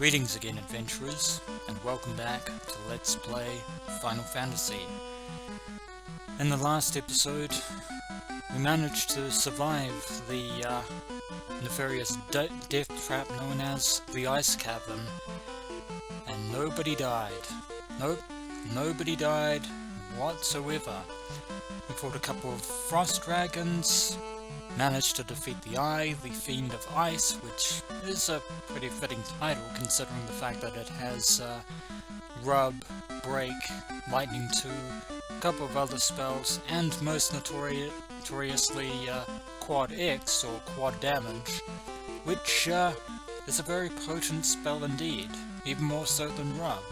Greetings again, adventurers, and welcome back to Let's Play Final Fantasy. In the last episode, we managed to survive the nefarious death trap known as the Ice Cavern, and nobody died. Nope, nobody died whatsoever. We fought a couple of frost dragons, managed to defeat the Eye, the Fiend of Ice, which is a pretty fitting title considering the fact that it has Rub, Break, Lightning 2, a couple of other spells, and most notoriously Quad X, or Quad Damage, which is a very potent spell indeed, even more so than Rub.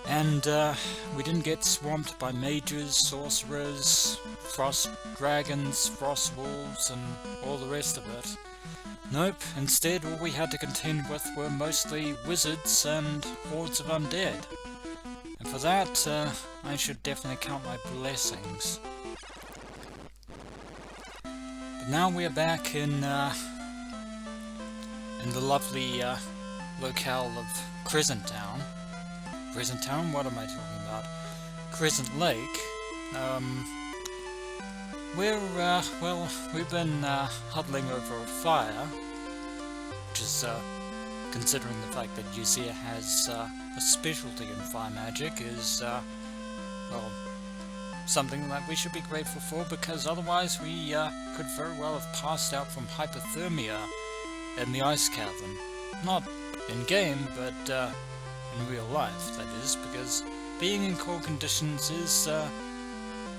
And we didn't get swamped by mages, sorcerers, frost dragons, frost wolves, and all the rest of it. Nope, instead all we had to contend with were mostly wizards and hordes of undead. And for that, I should definitely count my blessings. But now we are back in the lovely locale of Crescent Town. Crescent Town? What am I talking about? Crescent Lake. Well, we've been huddling over a fire, which is, considering the fact that Uzir has a specialty in fire magic, is, well, something that we should be grateful for, because otherwise we could very well have passed out from hypothermia in the Ice Cavern. Not in-game, but in real life, that is, because being in cold conditions is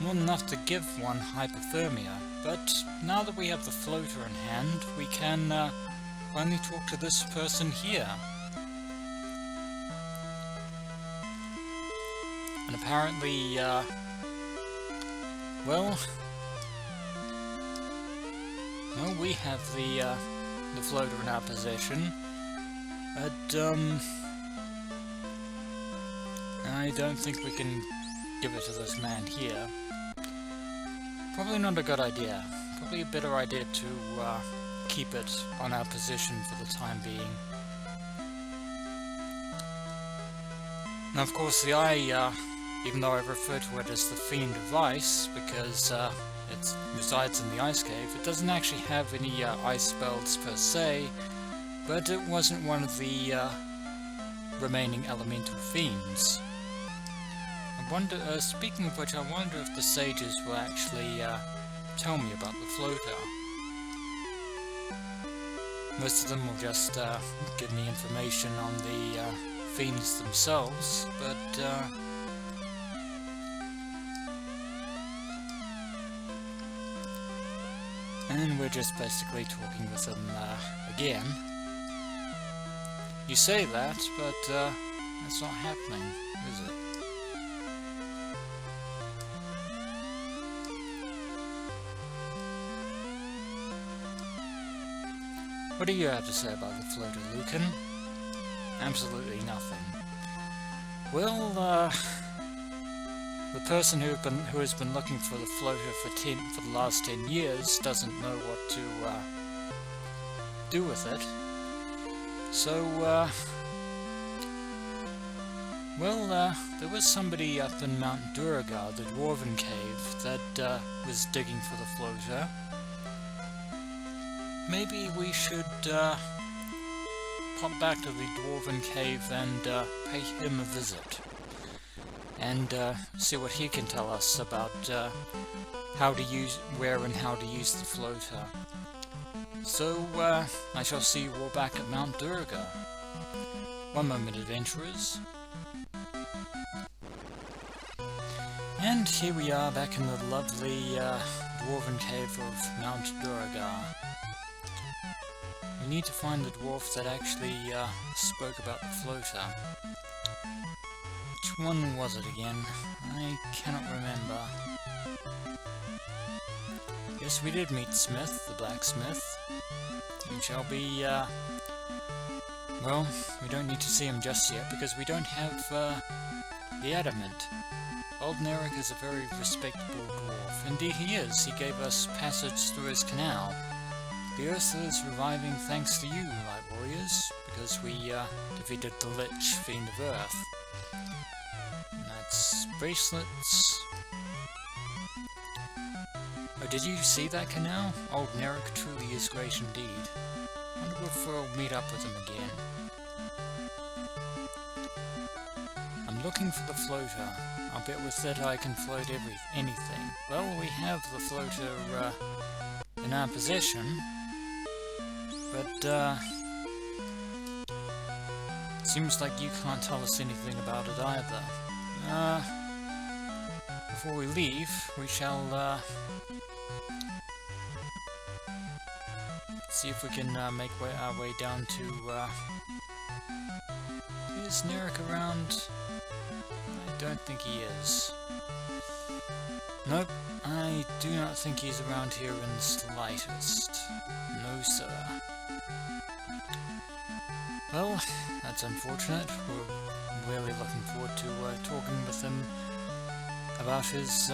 more than enough to give one hypothermia. But now that we have the floater in hand, we can finally talk to this person here. And apparently, well, we have the floater in our possession, but I don't think we can give it to this man here. Probably not a good idea. Probably a better idea to keep it on our possession for the time being. Now, of course, the Eye, even though I refer to it as the Fiend of Ice, because it resides in the Ice Cave, it doesn't actually have any ice spells per se, but it wasn't one of the remaining elemental fiends. I wonder, speaking of which, I wonder if the sages will actually tell me about the floater. Most of them will just give me information on the fiends themselves, but and we're just basically talking with them again. You say that, but that's not happening, is it? What do you have to say about the floater, Lucan? Absolutely nothing. Well, the person who has been looking for the floater for the last 10 years doesn't know what to do with it. So, there was somebody up in Mount Durga, the Dwarven Cave, that was digging for the floater. Maybe we should pop back to the Dwarven Cave and pay him a visit. And see what he can tell us about where and how to use the floater. So, I shall see you all back at Mount Durga. One moment, adventurers. And here we are back in the lovely Dwarven Cave of Mount Durga. We need to find the dwarf that actually spoke about the floater. Which one was it again? I cannot remember. Yes, we did meet Smith, the blacksmith. We shall be, well, we don't need to see him just yet because we don't have the adamant. Old Narek is a very respectable dwarf. Indeed he is. He gave us passage through his canal. The Earth is reviving thanks to you, Light Warriors, because as we defeated the Lich Fiend of Earth. And that's bracelets. Oh, did you see that canal? Old Nerrick truly is great indeed. Wonder if we'll meet up with him again. I'm looking for the floater. I'll bet with that I can float anything. Well, we have the floater in our possession, but seems like you can't tell us anything about it either. Before we leave, we shall see if we can make our way down to... is Nerrick around? I don't think he is. Nope, I do not think he's around here in the slightest. No, sir. Well, that's unfortunate. We're really looking forward to talking with him about his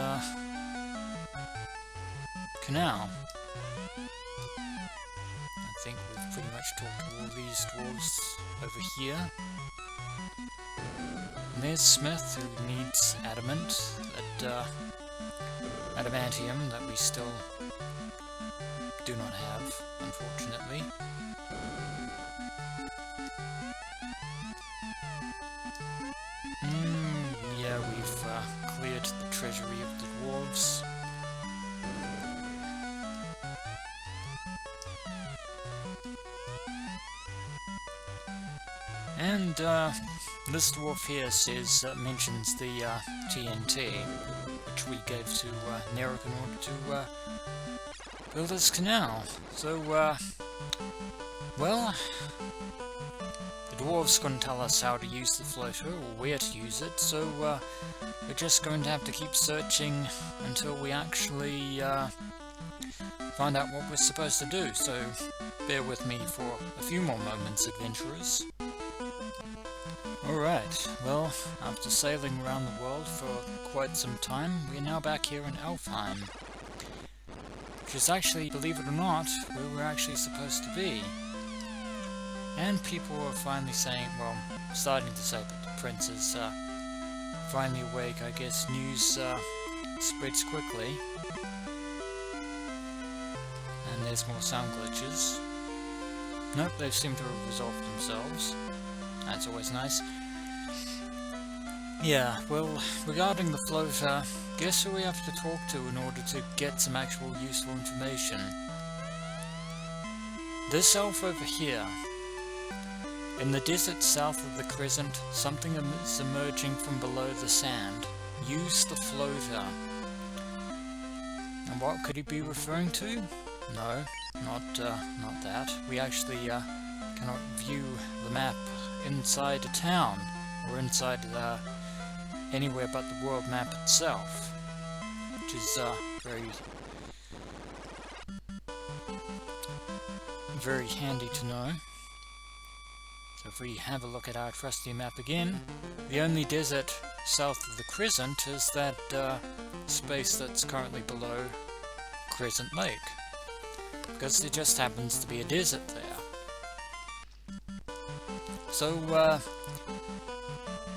canal. I think we've pretty much talked to all these dwarves over here. And there's Smith, who needs adamant, adamantium that we still do not have, unfortunately. Yeah, we've cleared the treasury of the dwarves. And this dwarf here mentions the TNT, which we gave to Nerrick in order to build this canal. So, well, the dwarves couldn't tell us how to use the floater or where to use it, so we're just going to have to keep searching until we actually find out what we're supposed to do. So, bear with me for a few more moments, adventurers. Alright, well, after sailing around the world for quite some time, we're now back here in Elfheim. Which is actually, believe it or not, where we're actually supposed to be. And people are finally saying, well, starting to say that the prince is finally awake. I guess news spreads quickly. And there's more sound glitches. Nope, they seem to have resolved themselves. That's always nice. Yeah, well, regarding the floater, guess who we have to talk to in order to get some actual useful information? This elf over here. In the desert south of the crescent, something is emerging from below the sand. Use the floater. And what could he be referring to? No, not that. We actually cannot view the map inside a town, or inside anywhere but the world map itself, which is very handy to know. So if we have a look at our trusty map again, the only desert south of the Crescent is that space that's currently below Crescent Lake, because there just happens to be a desert there. So,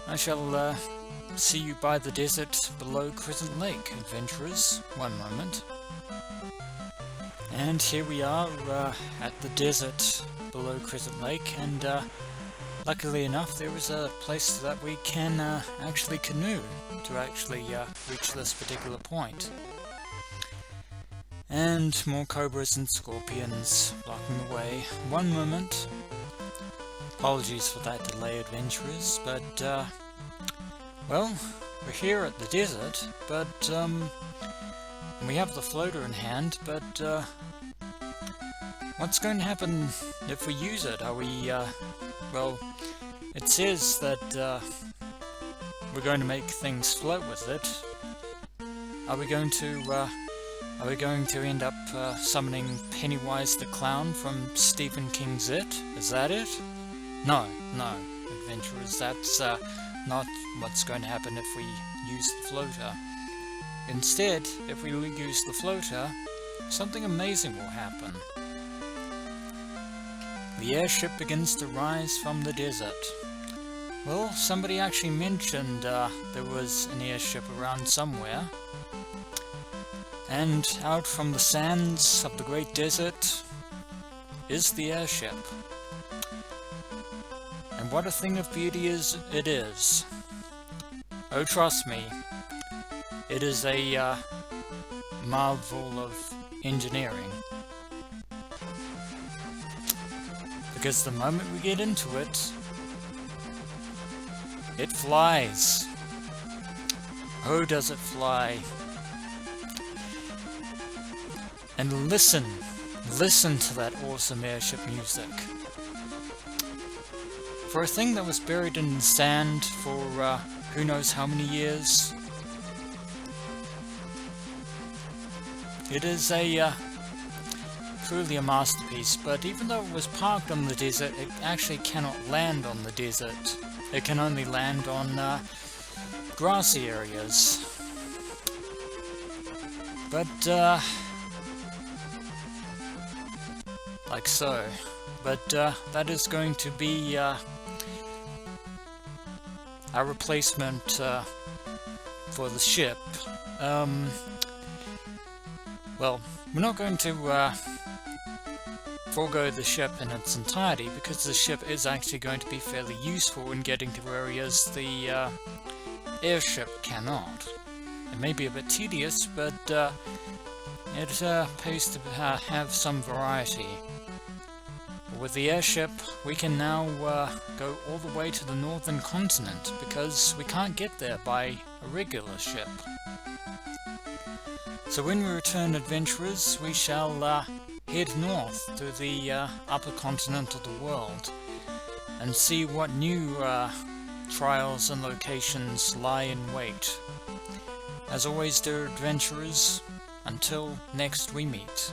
I shall see you by the desert below Crescent Lake, adventurers. One moment. And here we are at the desert below Crescent Lake, and luckily enough there is a place that we can actually canoe to actually reach this particular point. And more cobras and scorpions blocking the way. One moment. Apologies for that delay, adventurers, but, well, we're here at the desert, but, we have the floater in hand, but, what's going to happen if we use it? Are we, well, it says that, we're going to make things float with it. Are we going to end up, summoning Pennywise the Clown from Stephen King's It? Is that it? No, adventurers, that's not what's going to happen if we use the floater. Instead, if we use the floater, something amazing will happen. The airship begins to rise from the desert. Well, somebody actually mentioned there was an airship around somewhere. And out from the sands of the great desert is the airship. And what a thing of beauty it is. Oh, trust me, it is a marvel of engineering. Because the moment we get into it, it flies. Oh, does it fly. And listen to that awesome airship music. For a thing that was buried in the sand for who knows how many years, it is a truly a masterpiece. But even though it was parked on the desert, it actually cannot land on the desert. It can only land on grassy areas. But like so. But that is going to be our replacement for the ship. Well, we're not going to forego the ship in its entirety, because the ship is actually going to be fairly useful in getting to areas the airship cannot. It may be a bit tedious, but it pays to have some variety. With the airship, we can now go all the way to the northern continent, because we can't get there by a regular ship. So when we return, adventurers, we shall head north to the upper continent of the world, and see what new trials and locations lie in wait. As always, dear adventurers, until next we meet.